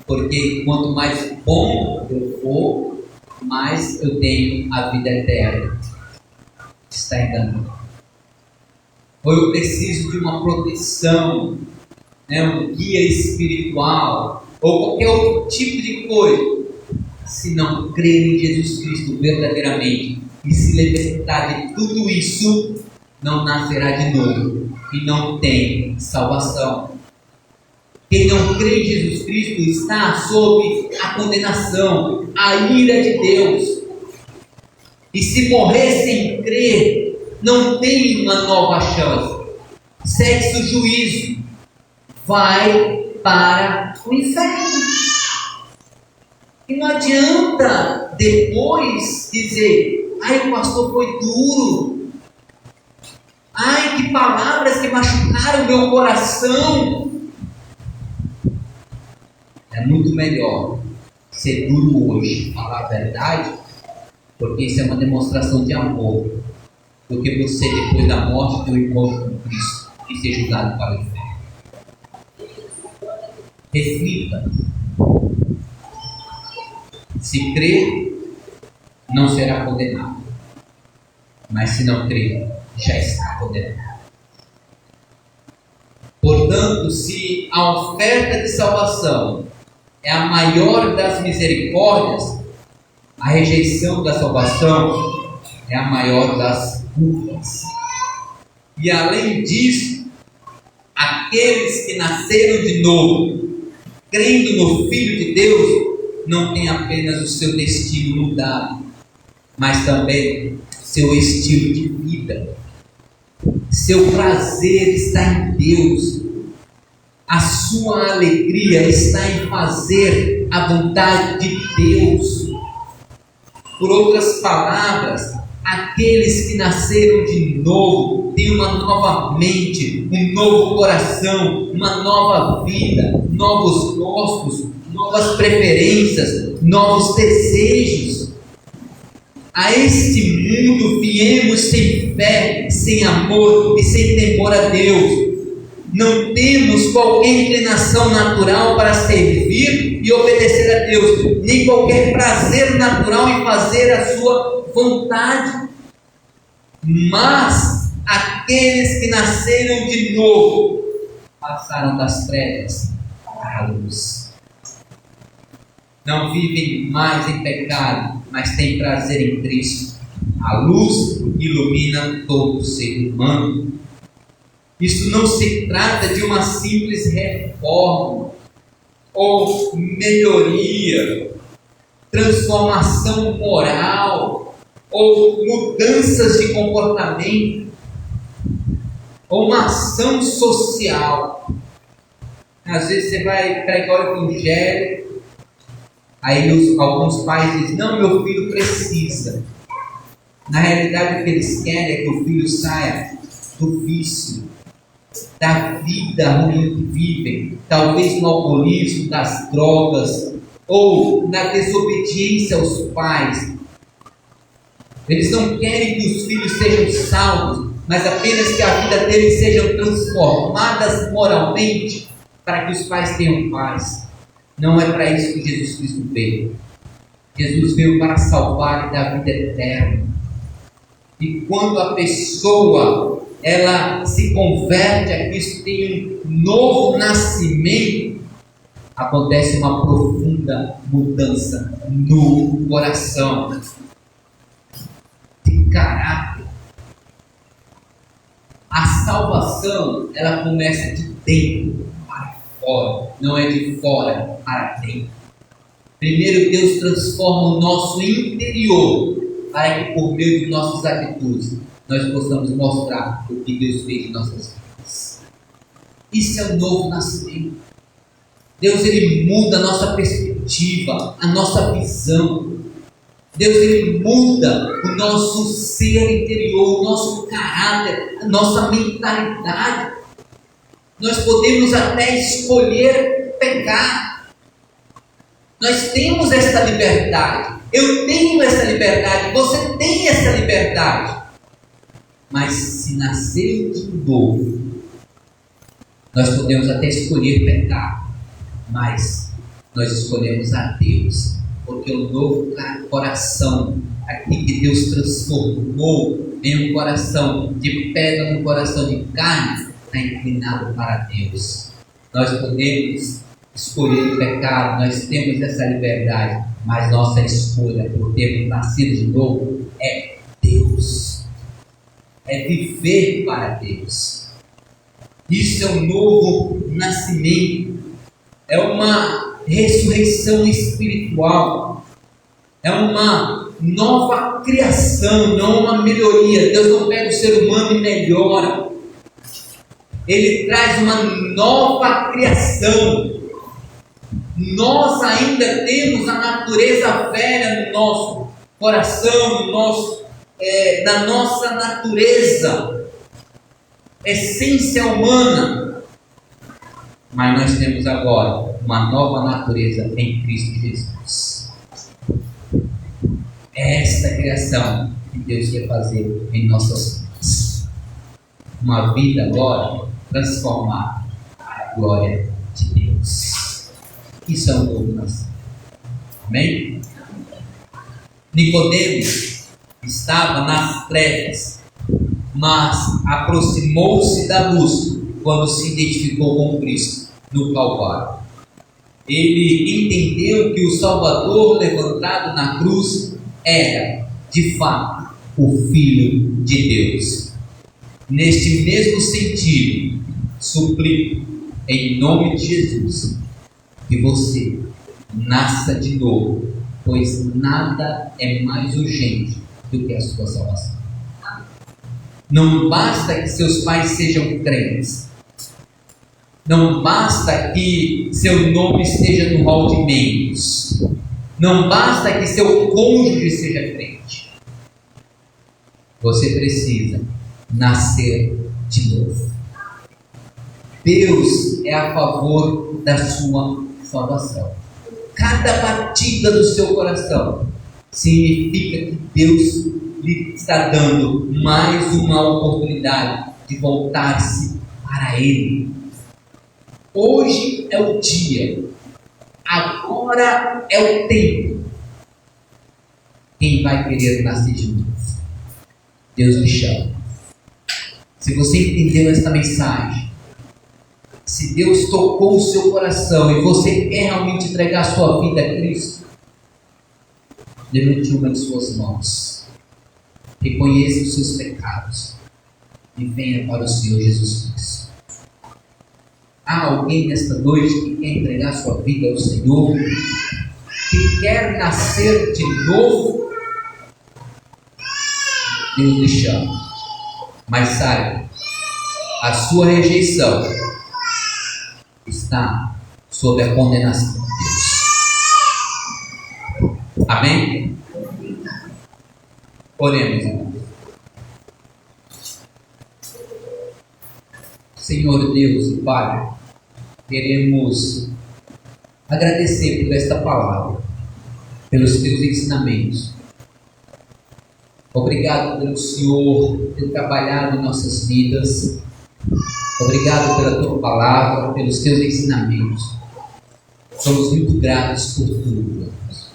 [SPEAKER 13] porque quanto mais bom eu for, mais eu tenho a vida eterna. Está enganando. Ou eu preciso de uma proteção, um guia espiritual, ou qualquer outro tipo de coisa. Se não crer em Jesus Cristo verdadeiramente e se libertar de tudo isso, não nascerá de novo e não tem salvação. Quem não crê em Jesus Cristo está sob a condenação, a ira de Deus. E se morrer sem crer, não tem uma nova chance. Segue-se o juízo, vai para o inferno. E não adianta depois dizer: ai, o pastor foi duro, ai, que palavras que machucaram meu coração. É muito melhor ser duro hoje, falar a verdade, porque isso é uma demonstração de amor, do que você, depois da morte, ter um encontro com Cristo e ser julgado para o inferno. Reflita. Se crer, não será condenado. Mas se não crer, já está condenado. Portanto, se a oferta de salvação é a maior das misericórdias, a rejeição da salvação é a maior das culpas. E além disso, aqueles que nasceram de novo, crendo no Filho de Deus, não têm apenas o seu destino mudado, mas também seu estilo de vida. Seu prazer está em Deus. A sua alegria está em fazer a vontade de Deus. Por outras palavras, aqueles que nasceram de novo têm uma nova mente, um novo coração, uma nova vida, novos gostos, novas preferências, novos desejos. A este mundo viemos sem fé, sem amor e sem temor a Deus. Não temos qualquer inclinação natural para servir e obedecer a Deus, nem qualquer prazer natural em fazer a sua vontade. Mas aqueles que nasceram de novo passaram das trevas para a luz. Não vivem mais em pecado, mas têm prazer em Cristo. A luz ilumina todo ser humano. Isso não se trata de uma simples reforma ou melhoria, transformação moral ou mudanças de comportamento ou uma ação social. Às vezes você vai pregar o evangelho, aí alguns pais dizem: não, meu filho precisa. Na realidade, o que eles querem é que o filho saia do vício, da vida ruim que vivem, talvez no alcoolismo, das drogas, ou na desobediência aos pais. Eles não querem que os filhos sejam salvos, mas apenas que a vida deles seja transformadas moralmente, para que os pais tenham paz. Não é para isso que Jesus Cristo veio. Jesus veio para salvar e dar vida eterna. E quando a pessoa ela se converte a Cristo, tem um novo nascimento, acontece uma profunda mudança no coração, de caráter. A salvação, ela começa de dentro para fora, não é de fora para dentro. Primeiro, Deus transforma o nosso interior, para que por meio de nossas atitudes nós possamos mostrar o que Deus fez em nossas vidas. Isso é o novo nascimento. Deus, ele muda a nossa perspectiva, a nossa visão. Deus, ele muda o nosso ser interior, o nosso caráter, a nossa mentalidade. Nós podemos até escolher pecar. Nós temos esta liberdade. Eu tenho essa liberdade. Você tem essa liberdade. Mas se nascer de novo, nós podemos até escolher pecar, mas nós escolhemos a Deus, porque o novo coração, aqui que Deus transformou em um coração de pedra, num coração de carne, está inclinado para Deus. Nós podemos escolher o pecado, nós temos essa liberdade, mas nossa escolha por termos nascido de novo é Deus, é viver para Deus. Isso é um novo nascimento, é uma ressurreição espiritual, é uma nova criação, não uma melhoria. Deus não pega o ser humano e melhora, Ele traz uma nova criação. Nós ainda temos a natureza velha no nosso coração, na nossa natureza, essência humana, mas nós temos agora uma nova natureza em Cristo Jesus. É esta criação que Deus quer fazer em nossas vidas, uma vida agora transformada para a glória de Deus. Isso é um novo nascimento. Amém? Nicodemos estava nas trevas, mas aproximou-se da luz quando se identificou com Cristo no Calvário. Ele entendeu que o Salvador levantado na cruz era, de fato, o Filho de Deus. Neste mesmo sentido, suplico, em nome de Jesus, que você nasça de novo, pois nada é mais urgente do que a sua salvação. Não basta que seus pais sejam crentes, não basta que seu nome esteja no hall de membros, não basta que seu cônjuge seja crente. Você precisa nascer de novo. Deus é a favor da sua salvação. Cada batida do seu coração significa que Deus lhe está dando mais uma oportunidade de voltar-se para Ele. Hoje é o dia, agora é o tempo. Quem vai querer nascer de novo? Deus lhe chama. Se você entendeu esta mensagem, se Deus tocou o seu coração e você quer realmente entregar a sua vida a Cristo, levante uma de suas mãos, reconheça os seus pecados e venha para o Senhor Jesus Cristo. Há alguém nesta noite que quer entregar a sua vida ao Senhor, que quer nascer de novo? Deus lhe chama, mas saiba, a sua rejeição está sob a condenação de Deus. Amém? Oremos, irmãos. Senhor Deus e Pai, queremos agradecer por esta palavra, pelos teus ensinamentos. Obrigado pelo Senhor ter trabalhado em nossas vidas. Obrigado pela tua palavra, pelos teus ensinamentos. Somos muito gratos por tudo, Deus.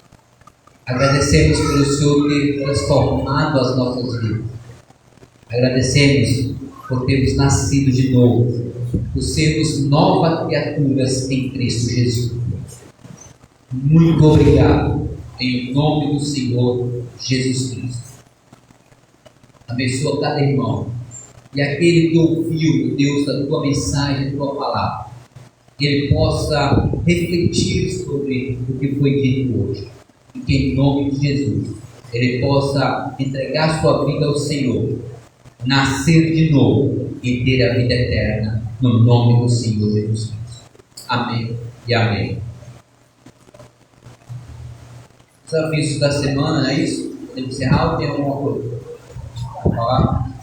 [SPEAKER 13] Agradecemos pelo Senhor ter transformado as nossas vidas. Agradecemos por termos nascido de novo, por sermos novas criaturas em Cristo Jesus. Muito obrigado, em nome do Senhor Jesus Cristo. Abençoa cada irmão e aquele que ouviu, Deus, a tua mensagem, a tua palavra, que ele possa refletir sobre o que foi dito hoje, e que em nome de Jesus ele possa entregar sua vida ao Senhor, nascer de novo e ter a vida eterna, no nome do Senhor Jesus Cristo. Amém e amém. Os avisos da semana, é isso? Podemos encerrar ou tem alguma coisa? Vamos falar?